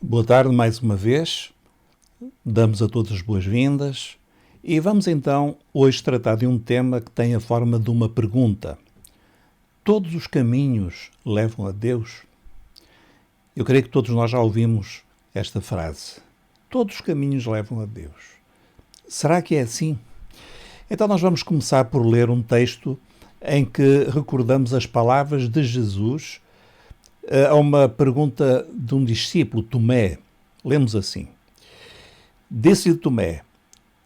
Boa tarde mais uma vez, damos a todos as boas-vindas e vamos então hoje tratar de um tema que tem a forma de uma pergunta. Todos os caminhos levam a Deus? Eu creio que todos nós já ouvimos esta frase. Todos os caminhos levam a Deus. Será que é assim? Então nós vamos começar por ler um texto em que recordamos as palavras de Jesus a uma pergunta de um discípulo, Tomé. Lemos assim. Disse-lhe Tomé,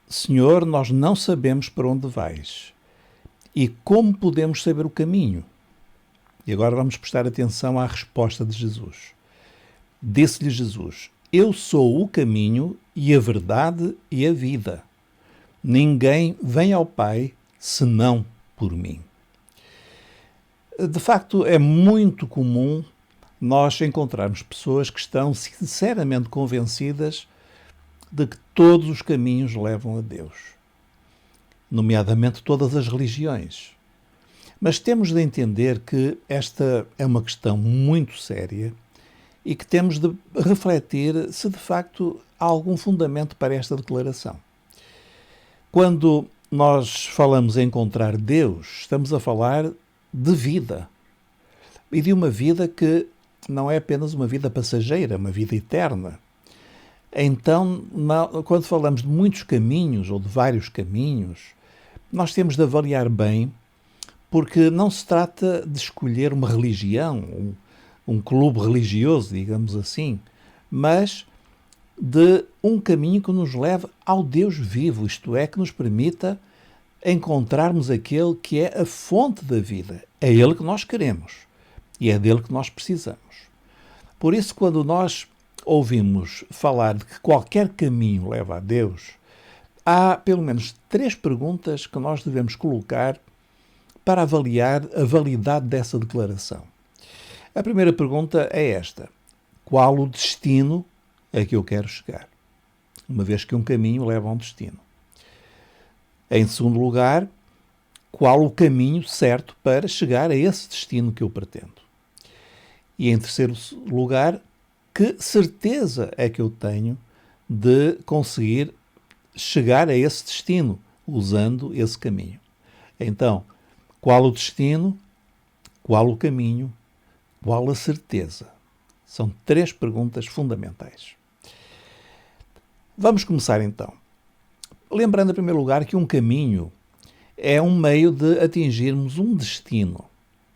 Senhor, nós não sabemos para onde vais. E como podemos saber o caminho? E agora vamos prestar atenção à resposta de Jesus. Disse-lhe Jesus, eu sou o caminho e a verdade e a vida. Ninguém vem ao Pai senão por mim. De facto, é muito comum nós encontrarmos pessoas que estão sinceramente convencidas de que todos os caminhos levam a Deus, nomeadamente todas as religiões. Mas temos de entender que esta é uma questão muito séria e que temos de refletir se de facto há algum fundamento para esta declaração. Quando nós falamos em encontrar Deus, estamos a falar de vida. E de uma vida que não é apenas uma vida passageira, uma vida eterna. Então, quando falamos de muitos caminhos ou de vários caminhos, nós temos de avaliar bem, porque não se trata de escolher uma religião, um clube religioso, digamos assim, mas de um caminho que nos leve ao Deus vivo, isto é, que nos permita encontrarmos aquele que é a fonte da vida. É Ele que nós queremos e é dele que nós precisamos. Por isso, quando nós ouvimos falar de que qualquer caminho leva a Deus, há pelo menos 3 perguntas que nós devemos colocar para avaliar a validade dessa declaração. A primeira pergunta é esta: qual o destino a que eu quero chegar? Uma vez que um caminho leva a um destino. Em segundo lugar, qual o caminho certo para chegar a esse destino que eu pretendo? E em terceiro lugar, que certeza é que eu tenho de conseguir chegar a esse destino usando esse caminho? Então, qual o destino, qual o caminho, qual a certeza? São 3 perguntas fundamentais. Vamos começar então. Lembrando, em primeiro lugar, que um caminho é um meio de atingirmos um destino.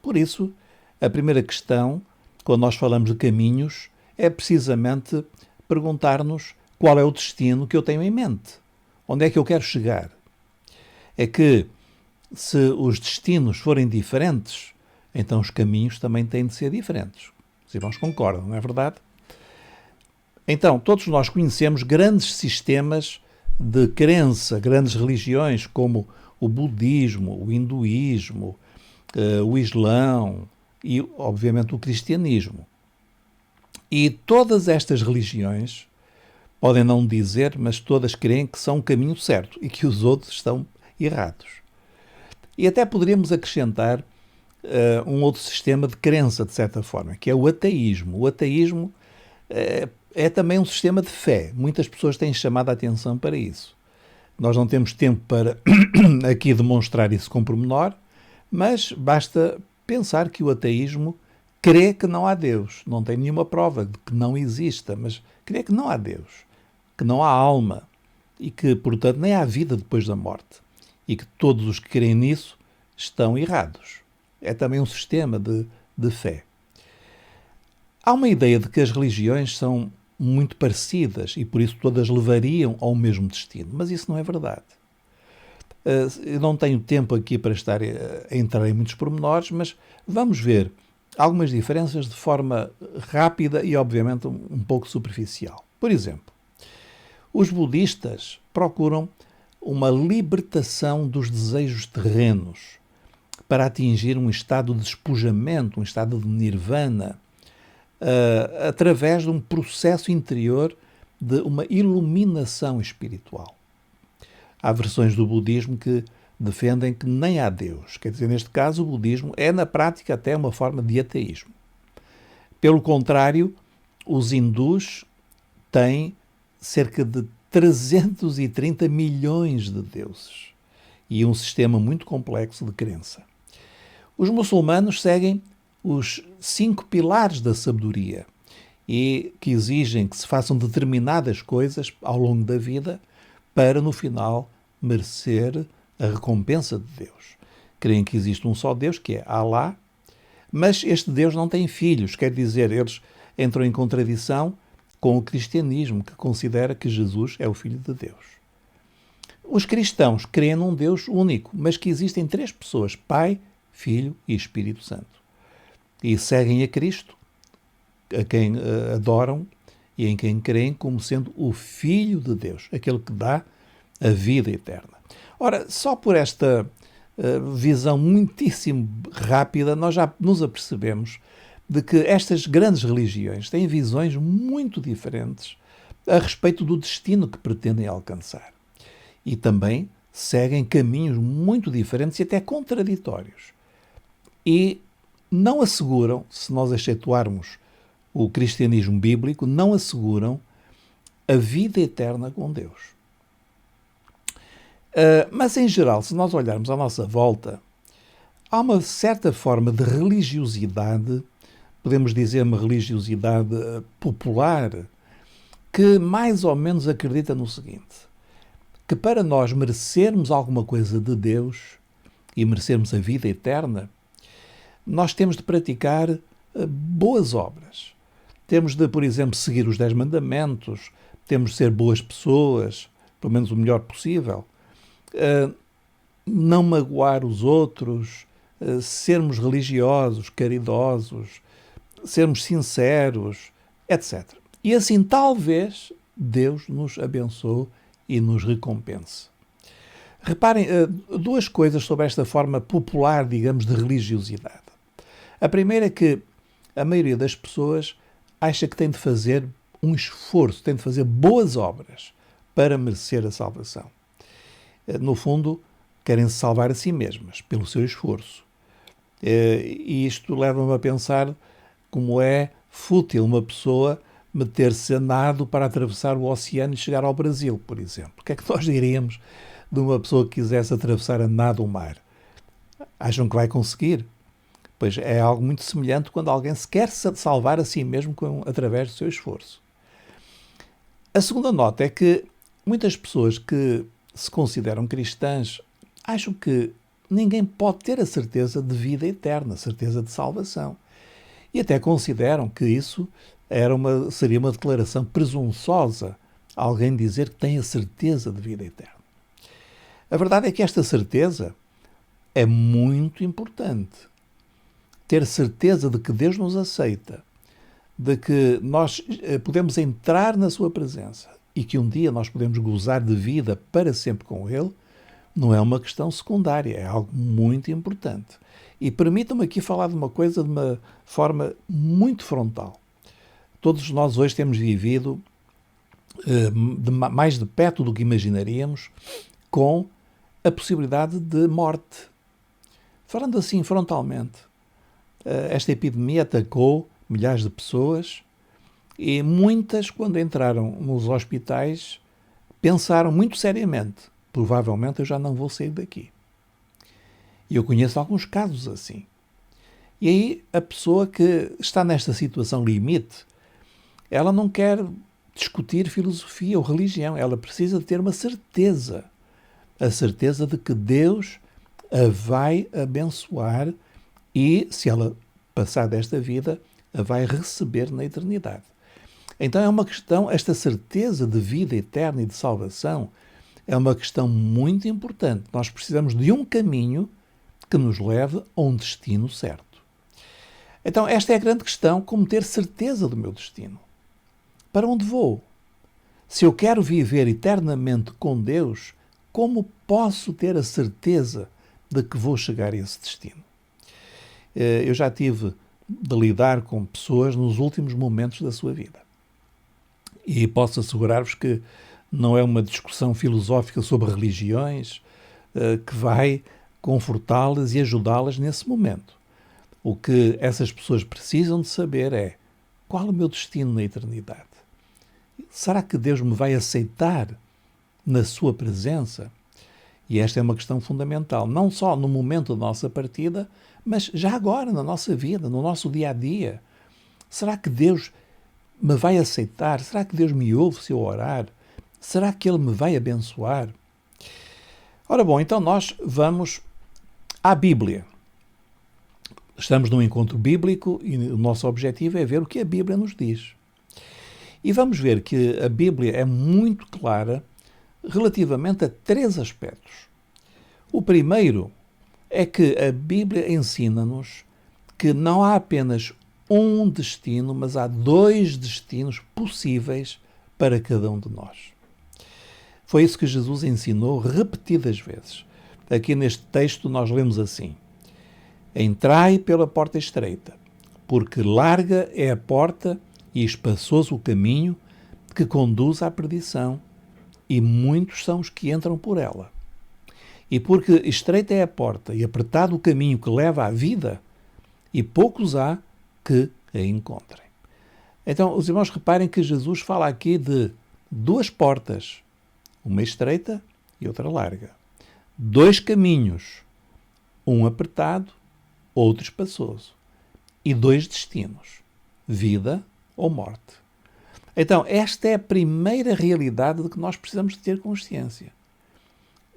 Por isso, a primeira questão, quando nós falamos de caminhos, é precisamente perguntar-nos qual é o destino que eu tenho em mente. Onde é que eu quero chegar? É que, se os destinos forem diferentes, então os caminhos também têm de ser diferentes. Os irmãos concordam, não é verdade? Então, todos nós conhecemos grandes sistemas de crença, grandes religiões, como o budismo, o hinduísmo, o islão e, obviamente, o cristianismo. E todas estas religiões podem não dizer, mas todas creem que são o caminho certo e que os outros estão errados. E até poderíamos acrescentar um outro sistema de crença, de certa forma, que é o ateísmo. O ateísmo é também um sistema de fé. Muitas pessoas têm chamado a atenção para isso. Nós não temos tempo para aqui demonstrar isso com pormenor, mas basta pensar que o ateísmo crê que não há Deus. Não tem nenhuma prova de que não exista, mas crê que não há Deus, que não há alma e que, portanto, nem há vida depois da morte. E que todos os que creem nisso estão errados. É também um sistema de fé. Há uma ideia de que as religiões são muito parecidas e por isso todas levariam ao mesmo destino, mas isso não é verdade. Eu não tenho tempo aqui para estar a entrar em muitos pormenores, mas vamos ver algumas diferenças de forma rápida e, obviamente, um pouco superficial. Por exemplo, os budistas procuram uma libertação dos desejos terrenos para atingir um estado de despojamento, um estado de nirvana, através de um processo interior de uma iluminação espiritual. Há versões do budismo que defendem que nem há Deus. Quer dizer, neste caso, o budismo é, na prática, até uma forma de ateísmo. Pelo contrário, os hindus tem cerca de 330 milhões de deuses e um sistema muito complexo de crença. Os muçulmanos seguem os 5 pilares da sabedoria e que exigem que se façam determinadas coisas ao longo da vida para, no final, merecer a recompensa de Deus. Creem que existe um só Deus, que é Allah, mas este Deus não tem filhos, quer dizer, eles entram em contradição com o cristianismo, que considera que Jesus é o Filho de Deus. Os cristãos creem num Deus único, mas que existem 3 pessoas, Pai, Filho e Espírito Santo. E seguem a Cristo, a quem adoram e em quem creem como sendo o Filho de Deus, aquele que dá a vida eterna. Ora, só por esta visão muitíssimo rápida, nós já nos apercebemos de que estas grandes religiões têm visões muito diferentes a respeito do destino que pretendem alcançar. E também seguem caminhos muito diferentes e até contraditórios. E não asseguram, se nós excetuarmos o cristianismo bíblico, não asseguram a vida eterna com Deus. Mas, em geral, se nós olharmos à nossa volta, há uma certa forma de religiosidade, podemos dizer uma religiosidade popular, que mais ou menos acredita no seguinte, que para nós merecermos alguma coisa de Deus e merecermos a vida eterna, nós temos de praticar boas obras. Temos de, por exemplo, seguir os 10 mandamentos, temos de ser boas pessoas, pelo menos o melhor possível, não magoar os outros, sermos religiosos, caridosos, sermos sinceros, etc. E assim talvez Deus nos abençoe e nos recompense. Reparem 2 coisas sobre esta forma popular, digamos, de religiosidade. A primeira é que a maioria das pessoas acha que tem de fazer um esforço, tem de fazer boas obras para merecer a salvação. No fundo, querem se salvar a si mesmas, pelo seu esforço. E isto leva-me a pensar como é fútil uma pessoa meter-se a nado para atravessar o oceano e chegar ao Brasil, por exemplo. O que é que nós diríamos de uma pessoa que quisesse atravessar a nado o mar? Acham que vai conseguir? Pois é algo muito semelhante quando alguém se quer salvar a si mesmo através do seu esforço. A segunda nota é que muitas pessoas que se consideram cristãs acham que ninguém pode ter a certeza de vida eterna, a certeza de salvação. E até consideram que isso seria uma declaração presunçosa, alguém dizer que tem a certeza de vida eterna. A verdade é que esta certeza é muito importante. Ter certeza de que Deus nos aceita, de que nós podemos entrar na sua presença e que um dia nós podemos gozar de vida para sempre com Ele, não é uma questão secundária, é algo muito importante. E permitam-me aqui falar de uma coisa de uma forma muito frontal. Todos nós hoje temos vivido mais de perto do que imaginaríamos com a possibilidade de morte. Falando assim frontalmente, esta epidemia atacou milhares de pessoas e muitas, quando entraram nos hospitais, pensaram muito seriamente, provavelmente eu já não vou sair daqui. E eu conheço alguns casos assim. E aí a pessoa que está nesta situação limite, ela não quer discutir filosofia ou religião, ela precisa de ter uma certeza, a certeza de que Deus a vai abençoar e, se ela passar desta vida, a vai receber na eternidade. Então é uma questão, esta certeza de vida eterna e de salvação é uma questão muito importante. Nós precisamos de um caminho que nos leve a um destino certo. Então esta é a grande questão, como ter certeza do meu destino. Para onde vou? Se eu quero viver eternamente com Deus, como posso ter a certeza de que vou chegar a esse destino? Eu já tive de lidar com pessoas nos últimos momentos da sua vida. E posso assegurar-vos que não é uma discussão filosófica sobre religiões que vai confortá-las e ajudá-las nesse momento. O que essas pessoas precisam de saber é qual o meu destino na eternidade. Será que Deus me vai aceitar na sua presença? E esta é uma questão fundamental, não só no momento da nossa partida, mas já agora, na nossa vida, no nosso dia-a-dia. Será que Deus me vai aceitar? Será que Deus me ouve se eu orar? Será que Ele me vai abençoar? Ora bom, então nós vamos à Bíblia. Estamos num encontro bíblico e o nosso objetivo é ver o que a Bíblia nos diz. E vamos ver que a Bíblia é muito clara relativamente a 3 aspectos. O primeiro é que a Bíblia ensina-nos que não há apenas um destino, mas há 2 destinos possíveis para cada um de nós. Foi isso que Jesus ensinou repetidas vezes. Aqui neste texto nós lemos assim: Entrai pela porta estreita, porque larga é a porta e espaçoso o caminho que conduz à perdição, e muitos são os que entram por ela. E porque estreita é a porta e apertado o caminho que leva à vida, e poucos há que a encontrem. Então, os irmãos reparem que Jesus fala aqui de 2 portas, uma estreita e outra larga. 2 caminhos, um apertado, outro espaçoso. E 2 destinos, vida ou morte. Então, esta é a primeira realidade de que nós precisamos de ter consciência.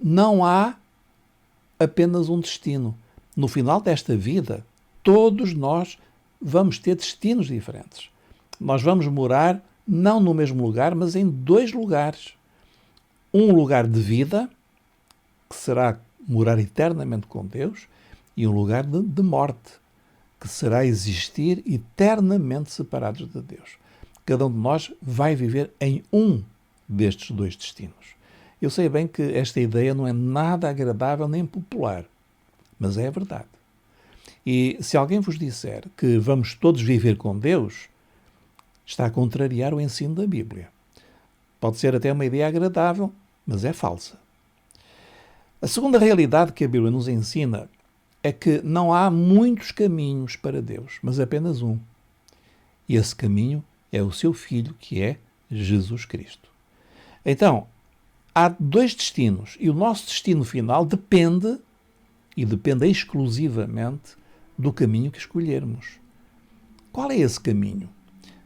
Não há apenas um destino. No final desta vida, todos nós vamos ter destinos diferentes. Nós vamos morar não no mesmo lugar, mas em 2 lugares. Um lugar de vida, que será morar eternamente com Deus, e um lugar de morte, que será existir eternamente separados de Deus. Cada um de nós vai viver em um destes 2 destinos. Eu sei bem que esta ideia não é nada agradável nem popular, mas é a verdade. E se alguém vos disser que vamos todos viver com Deus, está a contrariar o ensino da Bíblia. Pode ser até uma ideia agradável, mas é falsa. A segunda realidade que a Bíblia nos ensina é que não há muitos caminhos para Deus, mas apenas um. E esse caminho é o seu Filho, que é Jesus Cristo. Então, há 2 destinos e o nosso destino final depende exclusivamente do caminho que escolhermos. Qual é esse caminho?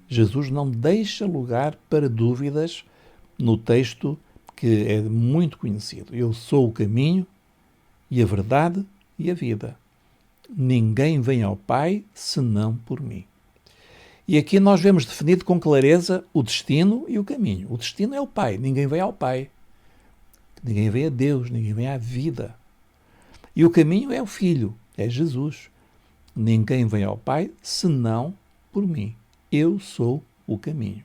Jesus não deixa lugar para dúvidas no texto que é muito conhecido. Eu sou o caminho e a verdade e a vida. Ninguém vem ao Pai senão por mim. E aqui nós vemos definido com clareza o destino e o caminho. O destino é o Pai. Ninguém vem ao Pai. Ninguém vem a Deus. Ninguém vem à vida. E o caminho é o Filho. É Jesus. Ninguém vem ao Pai senão por mim. Eu sou o caminho.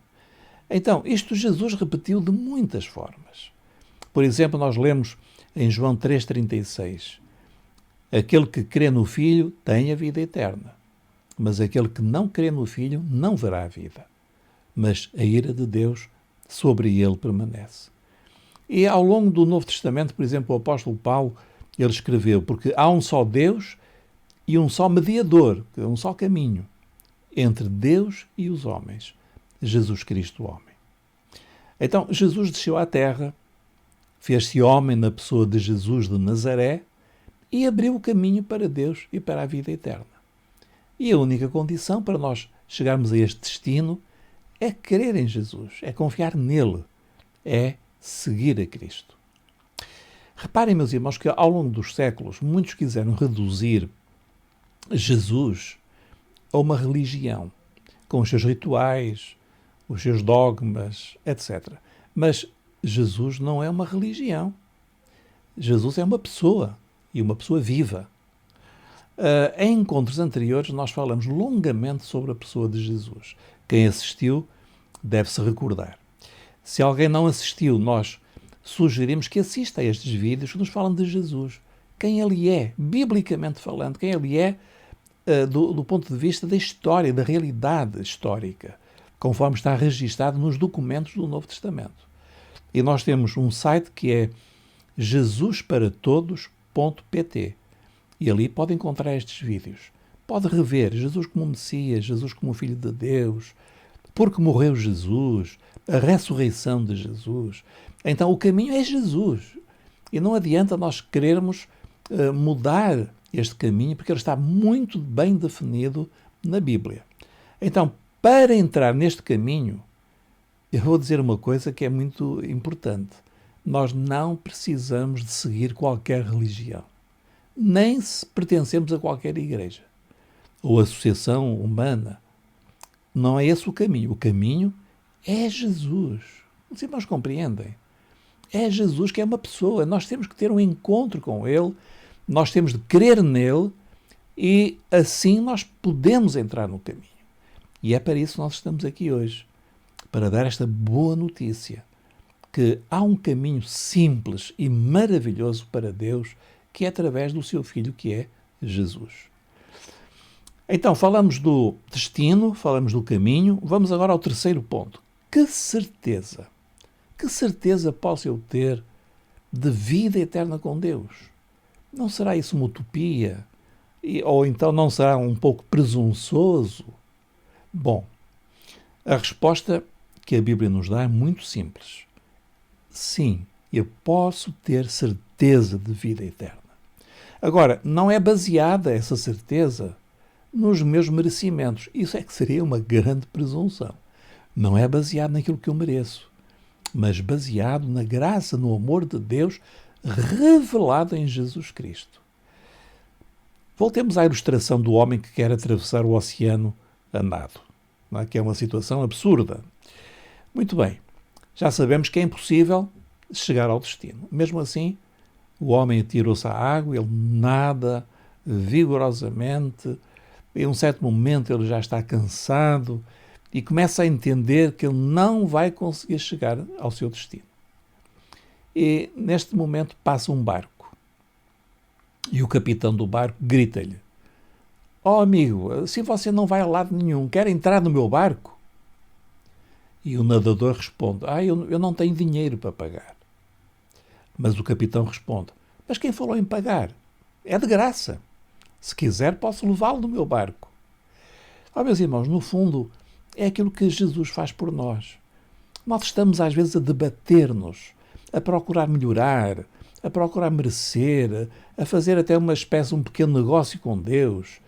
Então, isto Jesus repetiu de muitas formas. Por exemplo, nós lemos em João 3,36: Aquele que crê no Filho tem a vida eterna, mas aquele que não crê no Filho não verá a vida, mas a ira de Deus sobre ele permanece. E ao longo do Novo Testamento, por exemplo, o apóstolo Paulo, ele escreveu: porque há um só Deus e um só mediador, um só caminho, entre Deus e os homens, Jesus Cristo, o homem. Então, Jesus desceu à terra, fez-se homem na pessoa de Jesus de Nazaré e abriu o caminho para Deus e para a vida eterna. E a única condição para nós chegarmos a este destino é crer em Jesus, é confiar nele, é seguir a Cristo. Reparem, meus irmãos, que ao longo dos séculos muitos quiseram reduzir Jesus a uma religião, com os seus rituais, os seus dogmas, etc. Mas Jesus não é uma religião. Jesus é uma pessoa, e uma pessoa viva. Em encontros anteriores nós falamos longamente sobre a pessoa de Jesus. Quem assistiu deve-se recordar. Se alguém não assistiu, nós sugerimos que assista a estes vídeos que nos falam de Jesus. Quem ele é, biblicamente falando, quem ele é do ponto de vista da história, da realidade histórica, conforme está registado nos documentos do Novo Testamento. E nós temos um site que é jesusparatodos.pt e ali pode encontrar estes vídeos. Pode rever Jesus como Messias, Jesus como Filho de Deus, porque morreu Jesus, a ressurreição de Jesus. Então o caminho é Jesus. E não adianta nós querermos mudar este caminho, porque ele está muito bem definido na Bíblia. Então, para entrar neste caminho, eu vou dizer uma coisa que é muito importante. Nós não precisamos de seguir qualquer religião, nem se pertencemos a qualquer igreja ou associação humana. Não é esse o caminho. O caminho é Jesus. Os irmãos compreendem? É Jesus, que é uma pessoa. Nós temos que ter um encontro com Ele, nós temos de crer nele e assim nós podemos entrar no caminho. E é para isso que nós estamos aqui hoje, para dar esta boa notícia, que há um caminho simples e maravilhoso para Deus, que é através do seu Filho, que é Jesus. Então, falamos do destino, falamos do caminho, vamos agora ao terceiro ponto. Que certeza posso eu ter de vida eterna com Deus? Não será isso uma utopia? Ou então não será um pouco presunçoso? Bom, a resposta que a Bíblia nos dá é muito simples. Sim, eu posso ter certeza de vida eterna. Agora, não é baseada essa certeza nos meus merecimentos. Isso é que seria uma grande presunção. Não é baseado naquilo que eu mereço, mas baseado na graça, no amor de Deus revelado em Jesus Cristo. Voltemos à ilustração do homem que quer atravessar o oceano a nado, que é uma situação absurda. Muito bem, já sabemos que é impossível chegar ao destino. Mesmo assim, o homem atirou-se à água, ele nada vigorosamente, em um certo momento ele já está cansado e começa a entender que ele não vai conseguir chegar ao seu destino. E neste momento passa um barco e o capitão do barco grita-lhe: "Oh amigo, assim você não vai a lado nenhum, quer entrar no meu barco?" E o nadador responde: eu não tenho dinheiro para pagar." Mas o capitão responde: "Mas quem falou em pagar? É de graça. Se quiser, posso levá-lo no meu barco." Meus irmãos, no fundo, é aquilo que Jesus faz por nós. Nós estamos às vezes a debater-nos, a procurar melhorar, a procurar merecer, a fazer até uma espécie de um pequeno negócio com Deus,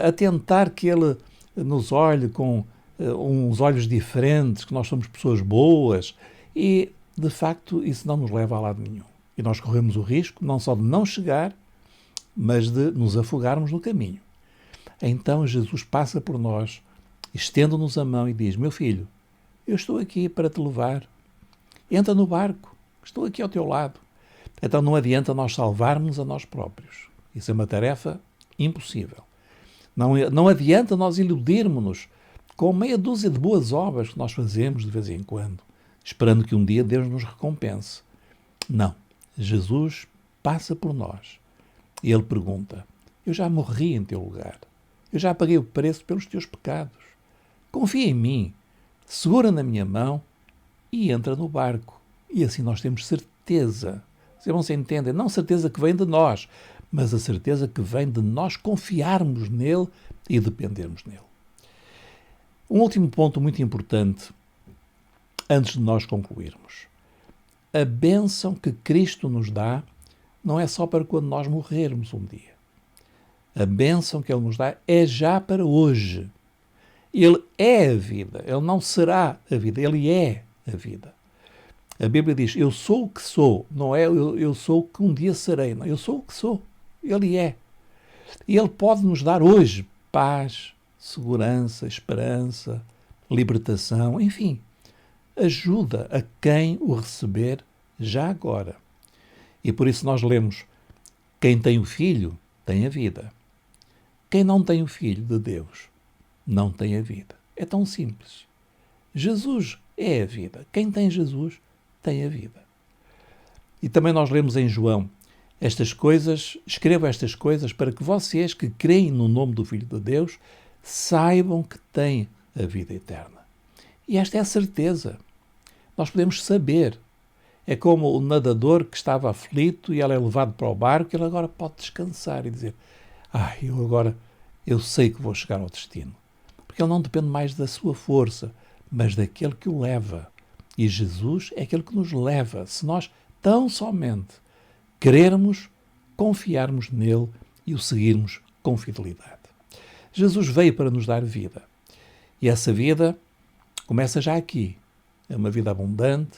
a tentar que Ele nos olhe com uns olhos diferentes, que nós somos pessoas boas, e, de facto, isso não nos leva a lado nenhum. E nós corremos o risco não só de não chegar, mas de nos afogarmos no caminho. Então Jesus passa por nós, estende-nos a mão e diz: "Meu filho, eu estou aqui para te levar. Entra no barco, estou aqui ao teu lado." Então não adianta nós salvarmos a nós próprios. Isso é uma tarefa impossível. Não adianta nós iludirmos-nos com meia dúzia de boas obras que nós fazemos de vez em quando, esperando que um dia Deus nos recompense. Não. Jesus passa por nós e Ele pergunta: "Eu já morri em teu lugar. Eu já paguei o preço pelos teus pecados. Confia em mim, segura na minha mão e entra no barco." E assim nós temos certeza. Vocês não se entendem? Não certeza que vem de nós, mas a certeza que vem de nós confiarmos nele e dependermos nele. Um último ponto muito importante, antes de nós concluirmos. A bênção que Cristo nos dá não é só para quando nós morrermos um dia. A bênção que Ele nos dá é já para hoje. Ele é a vida, Ele não será a vida, Ele é a vida. A Bíblia diz: "Eu sou o que sou", não é eu sou o que um dia serei, não, eu sou o que sou, Ele é. E Ele pode nos dar hoje paz, segurança, esperança, libertação, enfim, ajuda a quem o receber já agora. E por isso nós lemos: "Quem tem o Filho tem a vida. Quem não tem o Filho de Deus não tem a vida." É tão simples. Jesus é a vida. Quem tem Jesus tem a vida. E também nós lemos em João: escrevo estas coisas para que vocês que creem no nome do Filho de Deus saibam que têm a vida eterna. E esta é a certeza. Nós podemos saber. É como o nadador que estava aflito e ele é levado para o barco, ele agora pode descansar e dizer: eu sei que vou chegar ao destino. Porque ele não depende mais da sua força, mas daquele que o leva. E Jesus é aquele que nos leva, se nós tão somente querermos, confiarmos nele e o seguirmos com fidelidade. Jesus veio para nos dar vida. E essa vida começa já aqui. É uma vida abundante,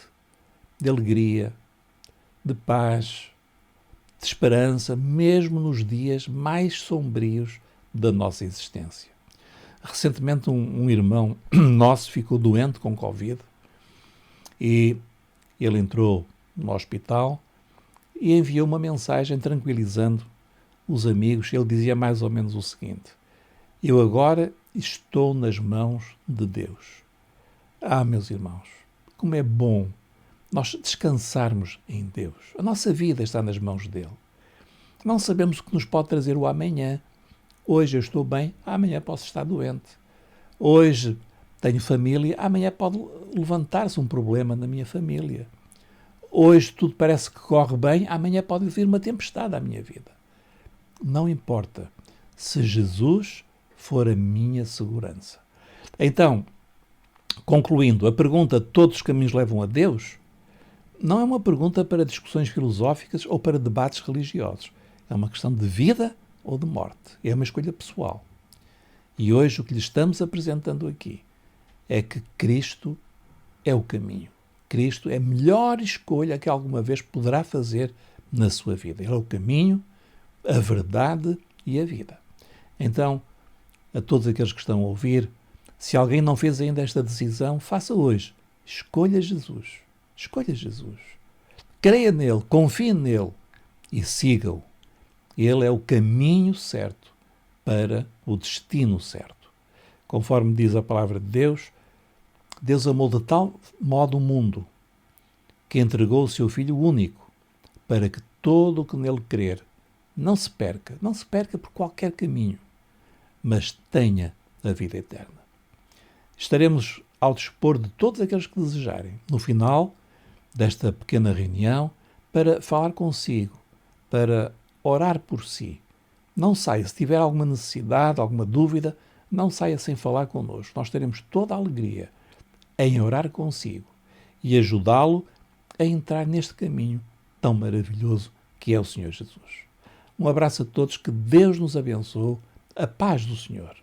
de alegria, de paz, de esperança, mesmo nos dias mais sombrios da nossa existência. Recentemente um irmão nosso ficou doente com Covid e ele entrou no hospital e enviou uma mensagem tranquilizando os amigos. Ele dizia mais ou menos o seguinte: eu agora estou nas mãos de Deus. Ah, meus irmãos, como é bom nós descansarmos em Deus. A nossa vida está nas mãos dele. Não sabemos o que nos pode trazer o amanhã. Hoje eu estou bem, amanhã posso estar doente. Hoje tenho família, amanhã pode levantar-se um problema na minha família. Hoje tudo parece que corre bem, amanhã pode vir uma tempestade à minha vida. Não importa, se Jesus for a minha segurança. Então, concluindo, a pergunta todos os caminhos levam a Deus não é uma pergunta para discussões filosóficas ou para debates religiosos. É uma questão de vida ou de morte. É uma escolha pessoal. E hoje o que lhe estamos apresentando aqui é que Cristo é o caminho. Cristo é a melhor escolha que alguma vez poderá fazer na sua vida. Ele é o caminho, a verdade e a vida. Então, a todos aqueles que estão a ouvir, se alguém não fez ainda esta decisão, faça hoje. Escolha Jesus. Escolha Jesus. Creia nele, confie nele e siga-o. Ele é o caminho certo para o destino certo. Conforme diz a palavra de Deus, Deus amou de tal modo o mundo que entregou o seu Filho único para que todo o que nele crer não se perca por qualquer caminho, mas tenha a vida eterna. Estaremos ao dispor de todos aqueles que desejarem, no final desta pequena reunião, para falar consigo, para orar por si. Não saia, se tiver alguma necessidade, alguma dúvida, não saia sem falar connosco. Nós teremos toda a alegria em orar consigo e ajudá-lo a entrar neste caminho tão maravilhoso que é o Senhor Jesus. Um abraço a todos, que Deus nos abençoe, a paz do Senhor.